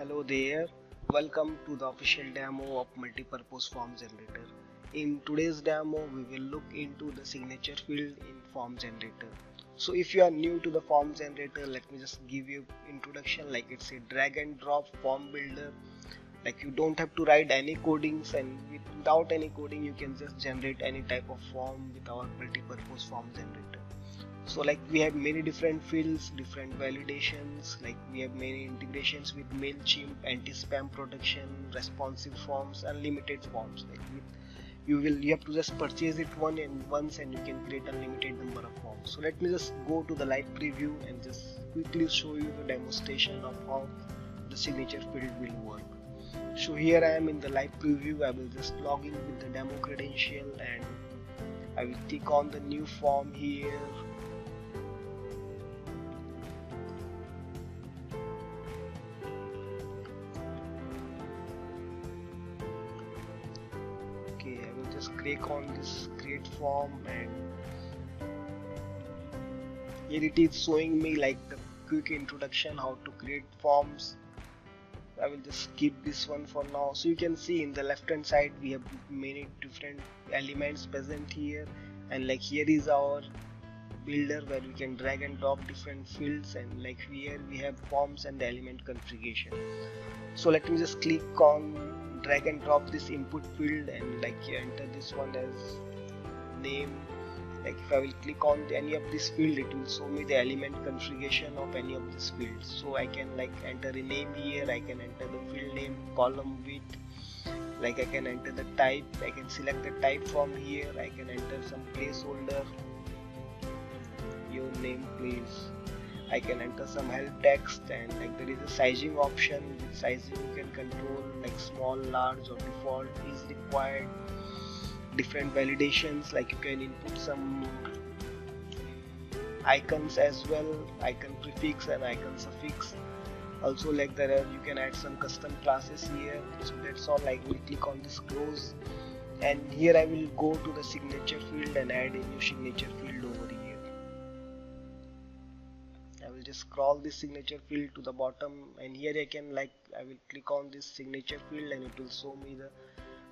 Hello there, welcome to the official demo of multipurpose form generator. In today's demo, we will look into the signature field in form generator. So if you are new to the form generator, let me just give you introduction. Like it's a drag and drop form builder. Like you don't have to write any codings, and without any coding you can just generate any type of form with our multipurpose form generator. So like we have many different fields, different validations, like we have many integrations with MailChimp, anti-spam protection, responsive forms, unlimited forms. Like you have to just purchase it once and you can create unlimited number of forms. So let me just go to the live preview and just quickly show you the demonstration of how the signature field will work. So here I am in the live preview. I will just log in with the demo credential and I will click on the new form here. I will just click on this create form, and here it is showing me like the quick introduction how to create forms. I will just skip this one for now. So you can see in the left hand side we have many different elements present here, and like here is our builder where we can drag and drop different fields, and like here we have forms and the element configuration. So let me just click on drag and drop this input field, and like here enter this one as name. Like if I will click on any of this field, it will show me the element configuration of any of these fields. So I can like enter a name here, I can enter the field name, column width, like I can enter the type, I can select the type from here, I can enter some placeholder, your name please. I can enter some help text, and like there is a sizing option. With sizing you can control like small, large or default is required. Different validations, like you can input some icons as well, icon prefix and icon suffix. Also like you can add some custom classes here. So that's all. Like we click on this close, and here I will go to the signature field and add a new signature field over here. I will just scroll this signature field to the bottom, and here I will click on this signature field and it will show me the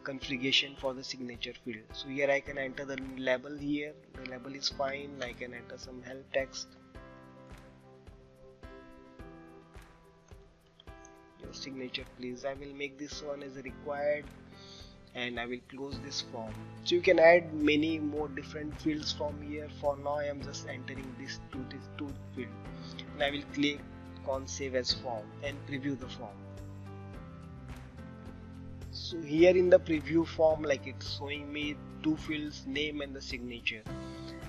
configuration for the signature field. So here I can enter the label here. The label is fine. I can enter some help text. Your signature please. I will make this one as required, and I will close this form. So you can add many more different fields from here. For now I am just entering this two field, and I will click on save as form and preview the form. So here in the preview form, like it's showing me two fields, name and the signature.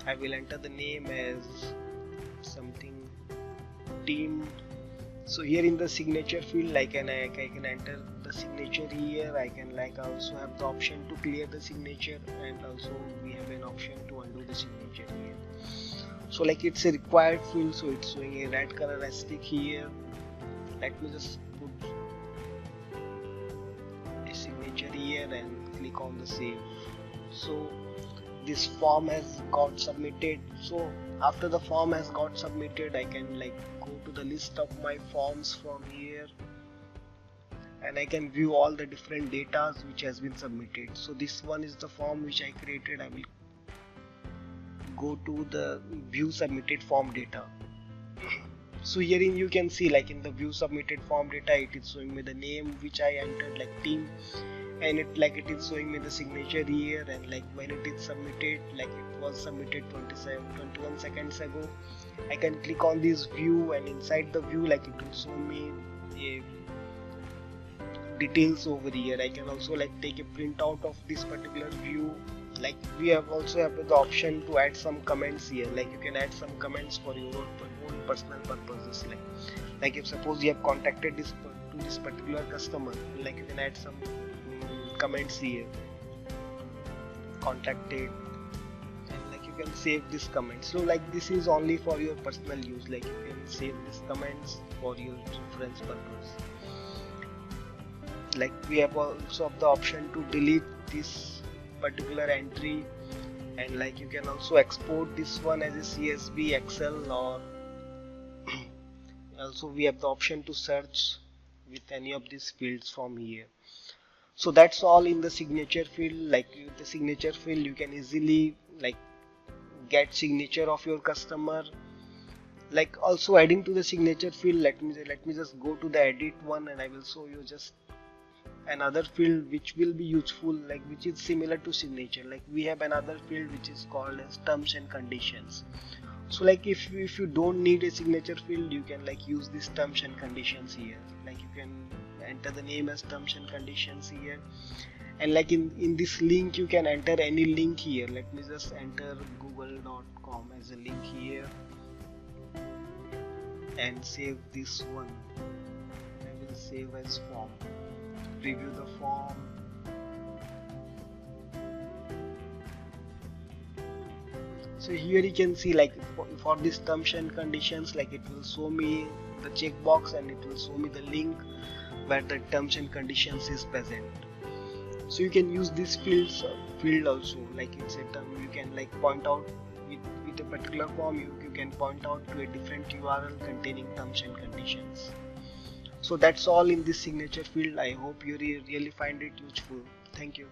I will enter the name as something team. So here in the signature field, I can enter the signature here. I can also have the option to clear the signature, and also we have an option to undo the signature here. So like it's a required field, so it's showing a red color asterisk here. Let me just put a signature here and click on the save. So this form has got submitted. So after the form has got submitted, I can go to the list of my forms from here, and I can view all the different data which has been submitted. So this one is the form which I created. I will go to the view submitted form data. So herein you can see, like in the view submitted form data, it is showing me the name which I entered, like team, and it is showing me the signature here, and like when it is submitted, like it was submitted 21 seconds ago. I can click on this view, and inside the view, like it will show me details over here. I can also take a printout of this particular view. Like we also have the option to add some comments here. Like you can add some comments for your own personal purposes. Like if suppose you have contacted this particular customer, like you can add some comments here, contacted, and like you can save this comment. So like this is only for your personal use. Like you can save these comments for your reference purpose. Like we have also have the option to delete this particular entry, and like you can also export this one as a CSV, Excel, or also we have the option to search with any of these fields from here. So that's all in the signature field. Like with the signature field you can easily like get signature of your customer. Like also adding to the signature field, let me just go to the edit one and I will show you just another field which will be useful, like which is similar to signature. Like we have another field which is called as terms and conditions. So like if you don't need a signature field, you can like use these terms and conditions here. Like you can enter the name as terms and conditions here, and like in this link you can enter any link here. Let me just enter google.com as a link here and save this one. I will save as form, preview the form. So here you can see like for this terms and conditions, like it will show me the checkbox and it will show me the link where the terms and conditions is present. So you can use this field also, like it's a term you can like point out with a particular form, you can point out to a different URL containing terms and conditions. So that's all in this signature field. I hope you really find it useful. Thank you.